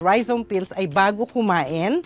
Rhizome pills ay bago kumain.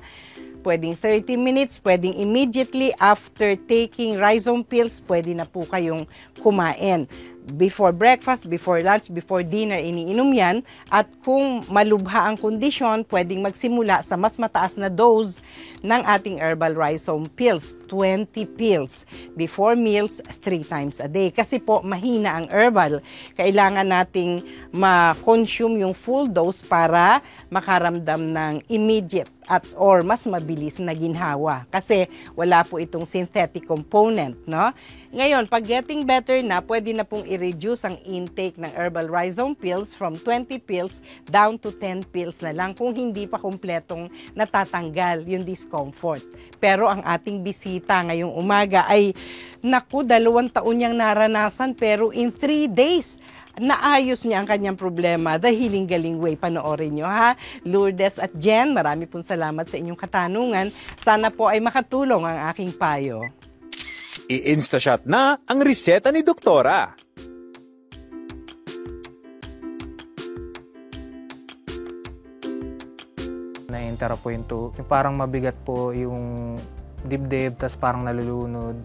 Pwedeng 30 minutes, pwedeng immediately after taking rhizome pills, pwede na po kayong kumain. Before breakfast, before lunch, before dinner, iniinom yan. At kung malubha ang kondisyon, pwedeng magsimula sa mas mataas na dose ng ating herbal rhizome pills, 20 pills. Before meals, 3 times a day. Kasi po, mahina ang herbal. Kailangan nating ma-consume yung full dose para makaramdam ng immediate at or mas mabilis na ginhawa. Kasi wala po itong synthetic component, no? Ngayon, pag getting better na, pwede na pong i-reduce ang intake ng herbal rhizome pills from 20 pills down to 10 pills na lang kung hindi pa kumpletong natatanggal yung discomfort. Pero ang ating bisita ngayong umaga ay, naku, 2 taon niyang naranasan pero in 3 days, naayos niya ang kanyang problema. The Healing Galing Way. Panoorin nyo, ha? Lourdes at Jen, marami pong salamat sa inyong katanungan. Sana po ay makatulong ang aking payo. I-instashot na ang reseta ni Doktora. Na-interrupt po yung parang mabigat po yung dibdib, tas parang nalulunod.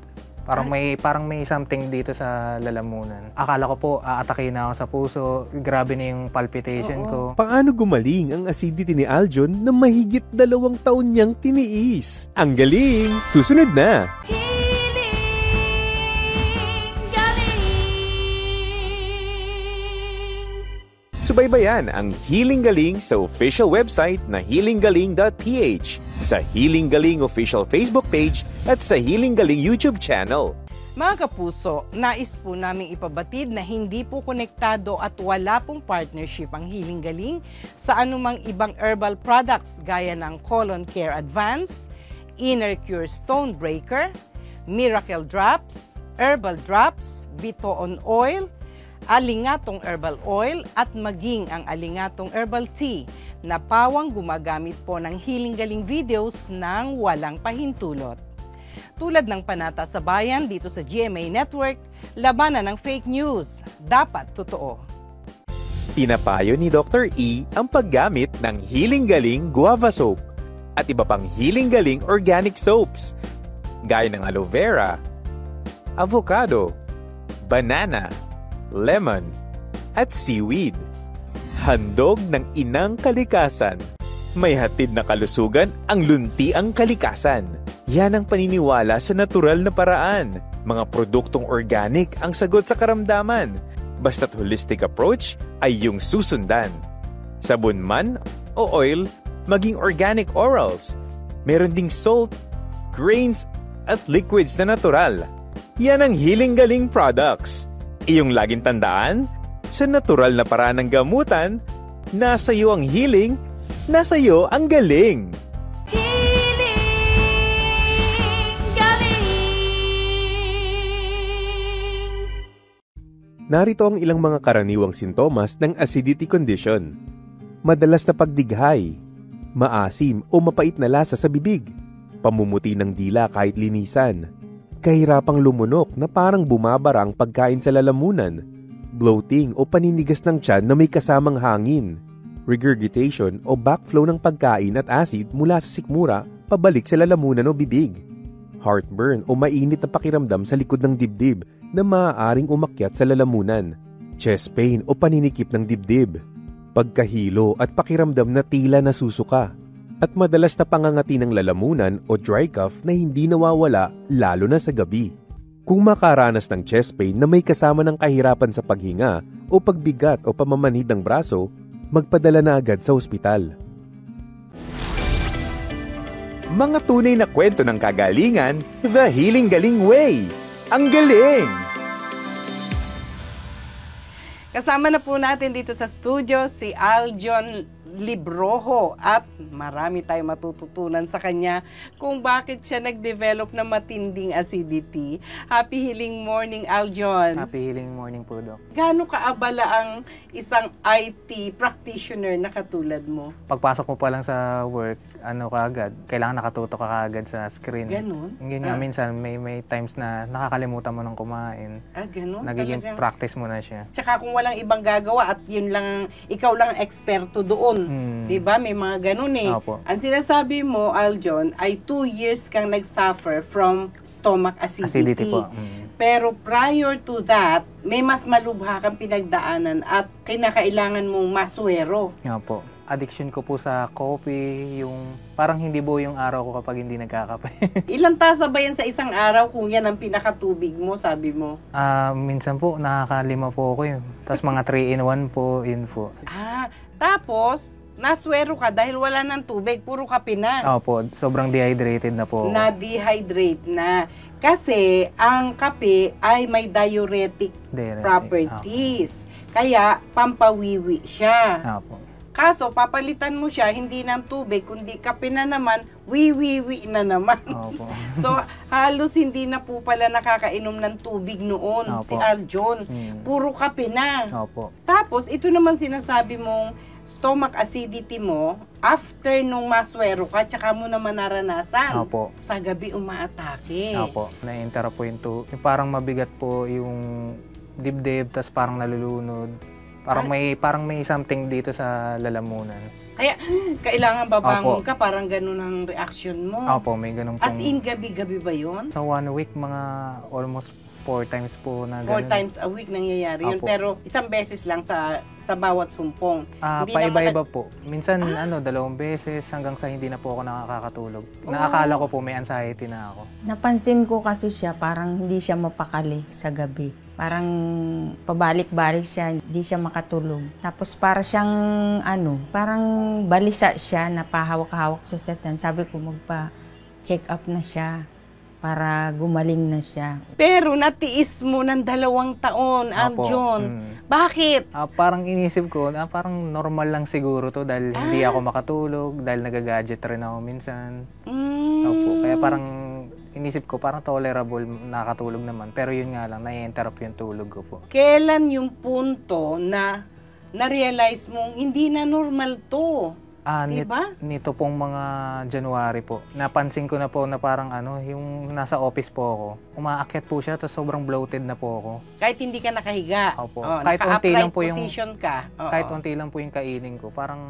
Parang may something dito sa lalamunan. Akala ko po aatake na ako sa puso. Grabe na yung palpitation ko. Paano gumaling ang acidity ni Aljon na mahigit 2 taon niyang tiniis? Ang galing! Susunod na! Subaybayan ang Healing Galing sa official website na healinggaling.ph, sa Healing Galing official Facebook page at sa Healing Galing YouTube channel. Mga kapuso, nais po naming ipabatid na hindi po konektado at wala pong partnership ang Healing Galing sa anumang ibang herbal products gaya ng Colon Care Advance, Inner Cure Stone Breaker, Miracle Drops, Herbal Drops, Bitoon Oil, Alingatong Herbal Oil at maging ang Alingatong Herbal Tea na pawang gumagamit po ng Healing Galing videos ng walang pahintulot. Tulad ng Panata sa Bayan dito sa GMA Network, labanan ng fake news, dapat totoo. Pinapayo ni Dr. E ang paggamit ng Healing Galing Guava Soap at iba pang Healing Galing Organic Soaps gaya ng aloe vera, avocado, banana, lemon, at seaweed. Handog ng inang kalikasan. May hatid na kalusugan ang luntiang kalikasan. Yan ang paniniwala sa natural na paraan. Mga produktong organic ang sagot sa karamdaman. Basta't holistic approach ay yung susundan. Sabon man o oil, maging organic orals. Meron ding salt, grains, at liquids na natural. Yan ang Healing Galing products. Iyong laging tandaan, sa natural na paraan ng gamutan, nasa iyo ang healing, nasa iyo ang galing. Healing Galing. Narito ang ilang mga karaniwang sintomas ng acidity condition. Madalas na pagdighay, maasim o mapait na lasa sa bibig, pamumuti ng dila kahit linisan, kahirapang lumunok na parang bumabara ang pagkain sa lalamunan, bloating o paninigas ng tiyan na may kasamang hangin, regurgitation o backflow ng pagkain at acid mula sa sikmura pabalik sa lalamunan o bibig, heartburn o mainit na pakiramdam sa likod ng dibdib na maaaring umakyat sa lalamunan, chest pain o paninikip ng dibdib, pagkahilo at pakiramdam na tila nasusuka, at madalas na pangangati ng lalamunan o dry cough na hindi nawawala lalo na sa gabi. Kung makaranas ng chest pain na may kasama ng kahirapan sa paghinga o pagbigat o pamamanhid ng braso, magpadala na agad sa ospital. Mga tunay na kwento ng kagalingan, The Healing Galing Way. Ang galing! Kasama na po natin dito sa studio si Aljon Librojo at marami tayong matututunan sa kanya kung bakit siya nag-develop ng matinding acidity. Happy healing morning, Aljon. Happy healing morning po, Doc. Gaano kaabala ang isang IT practitioner na katulad mo? Pagpasok mo pa lang sa work, kailangan nakatutok ka kaagad sa screen. Ganon? Yun nga, minsan may times na nakakalimutan mo ng kumain. Ganon? Nagiging talagang practice mo na siya. Tsaka kung walang ibang gagawa at yun lang, ikaw lang ang eksperto doon, Diba? May mga ganun eh. Opo. Ang sinasabi mo, Aljon, ay 2 years kang nag-suffer from stomach acidity. Acidity po. Pero prior to that, may mas malubha kang pinagdaanan at kinakailangan mong maswero. Opo. Addiction ko po sa coffee, yung parang hindi buo yung araw ko kapag hindi nagkakape. Ilang tasa ba yan sa isang araw kung yan ang pinakatubig mo, sabi mo? Minsan po, nakakalima po ako yun. Tapos mga 3-in-1 po, yun po. Tapos, naswero ka dahil wala ng tubig, puro kape na. Opo, sobrang dehydrated na po ako. Na-dehydrate na. Kasi, ang kape ay may diuretic Diuretic. properties. Kaya, pampawiwi siya. Opo. Kaso, papalitan mo siya, hindi ng tubig, kundi kape na naman, wiwiwi na naman. Opo. So, halos hindi na po pala nakakainom ng tubig noon, Opo. si Aljon. Puro kape na. Opo. Tapos, ito naman sinasabi mong stomach acidity mo, after nung maswero ka, tsaka mo naman naranasan. Opo. Sa gabi umaatake. Opo. Na-interrupt po yung parang mabigat po yung dibdib, tas parang nalulunod. Parang may something dito sa lalamunan. Kaya, kailangan babangon Opo. ka, parang ganun ang reaction mo. Opo, may ganun pong... As in, gabi-gabi ba yun? Sa 1 week, mga almost 4 times po na 4 ganun. times a week nangyayari yun. Opo. Pero isang beses lang sa bawat sumpong. Hindi Paiba-iba naman po. Minsan, 2 beses hanggang sa hindi na po ako nakakatulog. Nakakala ko po may anxiety na ako. Napansin ko kasi siya, parang hindi siya mapakali sa gabi. Parang pabalik-balik siya, hindi siya makatulog. Tapos para siyang parang balisa siya, napahawak-hawak siya sa tiyan. Sabi ko magpa-check up na siya para gumaling na siya. Pero natiis mo ng 2 taon, Aljon. Bakit? Parang inisip ko na parang normal lang siguro to dahil hindi ako makatulog, dahil nagagadget rin ako minsan. Opo, kaya parang inisip ko parang tolerable, nakatulog naman. Pero yun nga lang, na-interrupt yung tulog ko po. Kailan yung punto na na-realize mong hindi na normal to? Diba? Nito pong mga January po. Napansin ko na po na parang yung nasa office po ako. Umaakyat po siya, tapos sobrang bloated na po ako. Kahit hindi ka nakahiga. Opo. Kahit unti lang po yung position ka. Kahit unti lang po yung kainin ko, parang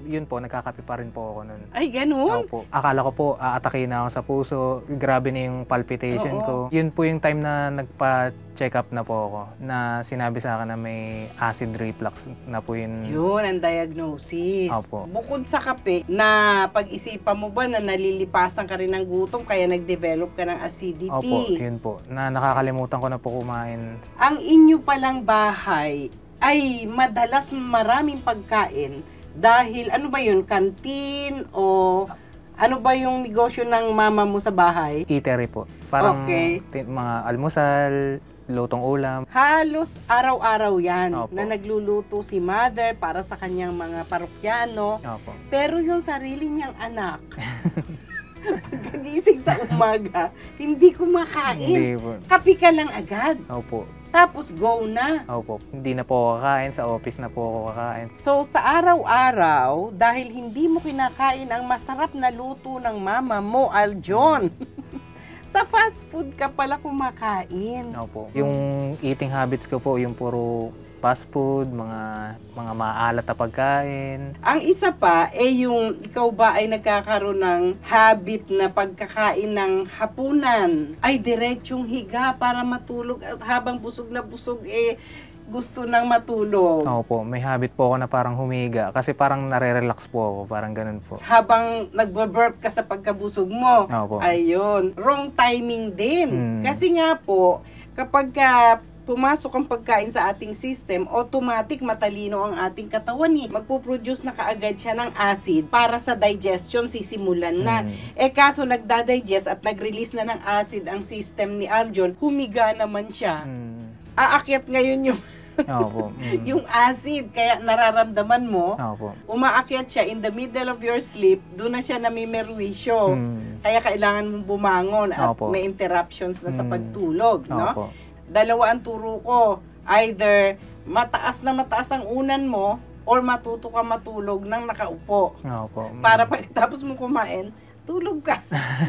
yun po, nagkakape pa rin po ako nun. Ay, ganun? Opo. Akala ko po, aatake na ako sa puso. Grabe na yung palpitation ko. Yun po yung time na nagpa-check up na po ako. Na sinabi sa akin na may acid reflux na po yun. Yun ang diagnosis. Opo. Bukod sa kape, na pag-isipan mo ba na nalilipasan ka rin ng gutom kaya nag-develop ka ng acidity? Opo, yun po. Na nakakalimutan ko na po kumain. Ang inyo palang bahay ay madalas maraming pagkain dahil ano ba yun, kantin o ano ba yung negosyo ng mama mo sa bahay? Eatery po. Parang Okay. mga almusal, lutong ulam. Halos araw-araw yan Opo. na nagluluto si mother para sa kanyang mga parokyano. Opo. Pero yung sarili niyang anak, pagkagising sa umaga, hindi kumakain. Hindi po. Kapi ka lang agad. Opo. Tapos go na. Opo. Hindi na po ako kakain. Sa office na po ako kakain. So sa araw-araw, dahil hindi mo kinakain ang masarap na luto ng mama mo, Aljon, sa fast food ka pala kumakain. Opo. Yung eating habits ko po, yung puro fast food, mga maalat na pagkain. Ang isa pa, yung ikaw ba ay nagkakaroon ng habit na pagkakain ng hapunan, ay diretsong higa para matulog at habang busog na busog, gusto nang matulog. Opo, may habit po ako na parang humiga kasi parang nare-relax po ako, parang ganun po. Habang nagbe-burp ka sa pagkabusog mo. Opo. Ayun. Wrong timing din. Hmm. Kasi nga po, kapag pumasok ang pagkain sa ating system, automatic matalino ang ating katawan. Magpo-produce na kaagad siya ng acid para sa digestion, sisimulan na. Kaso nagda-digest at nag-release na ng acid ang system ni Aljon, humiga naman siya. Aakyat ngayon yung Opo. yung acid, kaya nararamdaman mo, Opo. umaakyat siya in the middle of your sleep, doon na siya namimerwisyo. Kaya kailangan mong bumangon at Opo. may interruptions na sa pagtulog, no? Opo. Dalawa ang turo ko. Either mataas ang unan mo or matuto ka matulog nang nakaupo. Opo. Para pagkatapos mo kumain, tulog ka.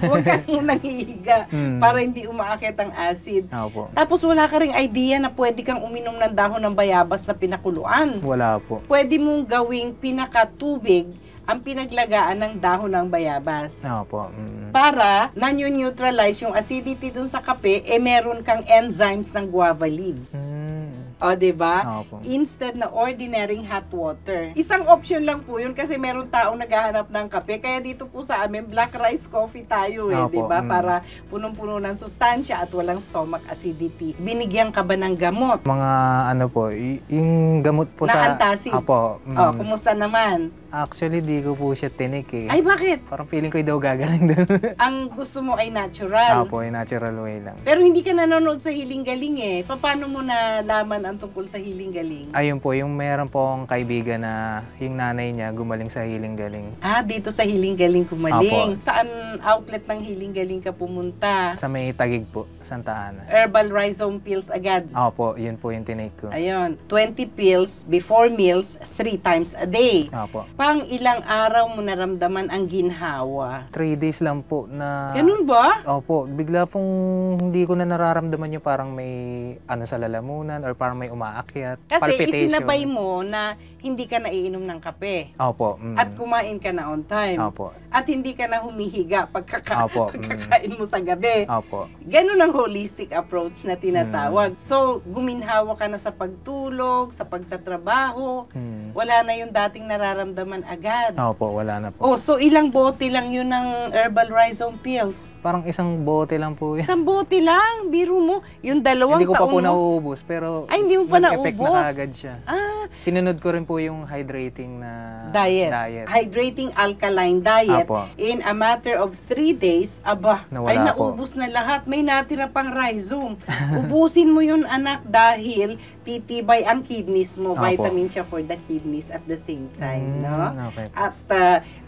Huwag ka munang hihiga para hindi umaakit ang acid. Opo. Tapos wala ka ring idea na pwede kang uminom ng dahon ng bayabas sa pinakuluan. Wala po. Pwede mong gawing pinakatubig ang pinaglagaan ng dahon ng bayabas. Opo. Para nanyo-neutralize yung acidity dun sa kape, meron kang enzymes ng guava leaves. O, diba? Opo. Instead na ordinary hot water. Isang option lang po yun kasi meron taong naghahanap ng kape. Kaya dito po sa amin, black rice coffee tayo Opo. diba? Para punong-puno ng sustansya at walang stomach acidity. Binigyan ka ba ng gamot? Mga ano po, yung gamot po Na sa... antacid? Opo. O, kumusta naman? Actually, di ko po siya tinik eh. Ay, bakit? Parang feeling ko daw gagaling doon. Ang gusto mo ay natural. Opo, yung natural way lang. Pero hindi ka nanonood sa Hiling Galing eh. Paano mo nalaman ang tungkol sa Hiling Galing? Ayun po, yung meron po akong kaibigan na yung nanay niya gumaling sa Hiling Galing. Dito sa Hiling Galing kumaling. Apo. Saan outlet ng Hiling Galing ka pumunta? Sa may Tagig po, Santa Ana. Herbal rhizome pills agad. Opo, yun po yung tinake ko. Ayun, 20 pills before meals 3 times a day. Opo. Pang ilang araw mo naramdaman ang ginhawa? 3 days lang po na... Ganun ba? Opo, bigla pong hindi ko na nararamdaman yung parang may ano sa lalamunan or parang may umaakyat. Kasi palpitation. isinabay mo na hindi ka naiinom ng kape. Opo. At kumain ka na on time. Opo. At hindi ka na humihiga Opo. pagkakain mo sa gabi. Opo. Ganun ang holistic approach na tinatawag. So, guminhawa ka na sa pagtulog, sa pagtatrabaho. Wala na yung dating nararamdaman agad. Opo, wala na po. Oh, so ilang bote lang yun ng herbal rhizome pills? Parang isang bote lang po yan. Isang bote lang? Biro mo? Yung dalawang Hindi ko pa po taon mo? nauubos, pero Ay, hindi mo pa nag-effect naubos? na kagad siya. Sinunod ko rin po yung hydrating na Diet. Hydrating alkaline diet. Apo. In a matter of 3 days, Nawala ay po. naubos na lahat. May natira pang rhizome. Ubusin mo yun, anak, dahil titibay ang kidneys mo. Apo. Vitamin siya for the kidneys at the same time. No? Okay. At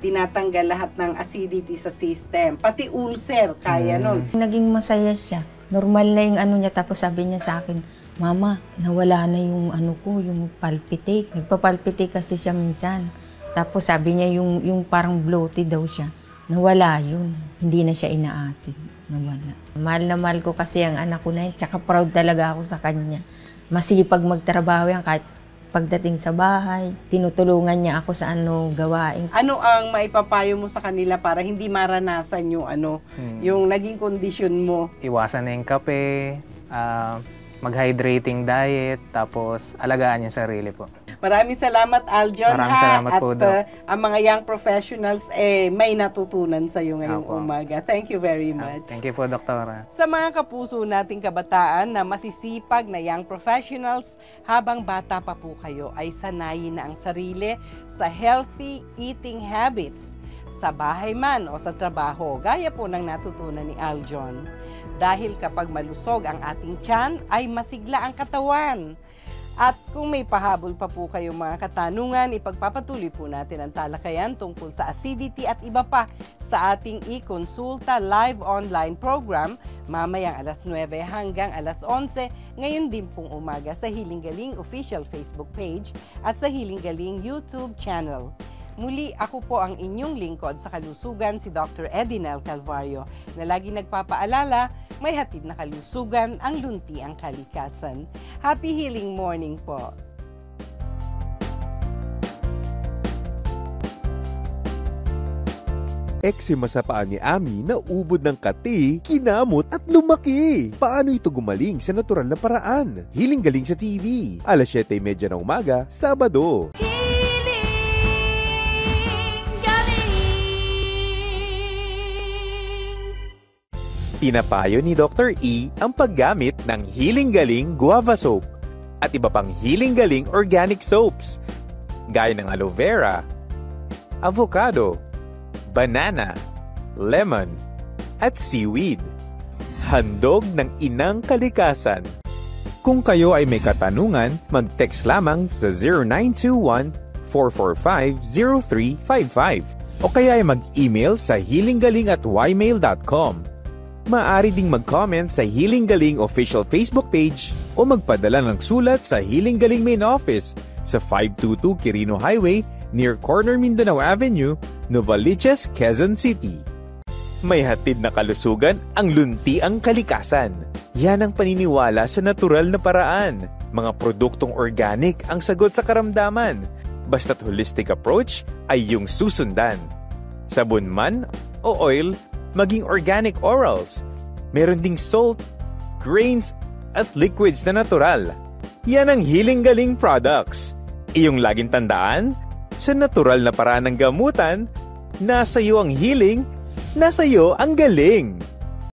tinatanggal lahat ng acidity sa system. Pati ulcer, kaya nun. Naging masaya siya. Normal na yung ano niya, tapos sabi niya sa akin, Mama, nawala na yung ano ko, yung palpitate. Nagpapalpitate kasi siya minsan. Tapos sabi niya yung parang bloated daw siya. Nawala yun. Hindi na siya ina-acid. Nawala. Mahal na mahal ko kasi ang anak ko na yun. Tsaka proud talaga ako sa kanya. Masipag magtrabaho yan kahit pagdating sa bahay. Tinutulungan niya ako sa gawain. Ano ang maipapayo mo sa kanila para hindi maranasan yung yung naging kondisyon mo? Iwasan na yung kape, mag-hydrating diet, tapos alagaan yung sarili po. Maraming salamat, Aljon. Maraming salamat at po, Doc. ang mga young professionals may natutunan sa iyo ngayong Apo. umaga. Thank you very much. Thank you po, Doktora. Sa mga kapuso nating kabataan na masisipag na young professionals, habang bata pa po kayo ay sanayin na ang sarili sa healthy eating habits sa bahay man o sa trabaho, gaya po ng natutunan ni Aljon. Dahil kapag malusog ang ating tiyan, ay masigla ang katawan. At kung may pahabol pa po kayong mga katanungan, ipagpapatuloy po natin ang talakayan tungkol sa acidity at iba pa sa ating e-consulta live online program mamayang alas 9 hanggang alas 11, ngayon din pong umaga sa Hiling Galing official Facebook page at sa Hiling Galing YouTube channel. Muli, ako po ang inyong lingkod sa kalusugan, si Dr. Edinel Calvario, na lagi nagpapaalala, may hatid na kalusugan ang lunti ang kalikasan. Happy healing morning po! Eksema sa paa ni Ami na ubod ng kati, kinamot at lumaki. Paano ito gumaling sa natural na paraan? Hiling Galing sa TV, alas 7:30 ng umaga, Sabado. Pinapayo ni Dr. E ang paggamit ng Hiling Galing Guava Soap at iba pang Hiling Galing Organic Soaps, gaya ng aloe vera, avocado, banana, lemon, at seaweed. Handog ng inang kalikasan. Kung kayo ay may katanungan, mag-text lamang sa 0921-445-0355 o kaya ay mag-email sa healinggaling@ymail.com. Maaari ding mag-comment sa Hiling Galing official Facebook page o magpadala ng sulat sa Hiling Galing Main Office sa 522 Quirino Highway near Corner Mindanao Avenue, Novaliches, Quezon City. May hatid na kalusugan ang luntiang kalikasan. Yan ang paniniwala sa natural na paraan. Mga produktong organic ang sagot sa karamdaman. Basta't holistic approach ay yung susundan. Sabon man o oil, maging organic orals. Meron ding salt, grains, at liquids na natural. Yan ang Healing Galing products. Iyong laging tandaan, sa natural na paraan ng gamutan, nasa iyo ang healing, nasa iyo ang galing.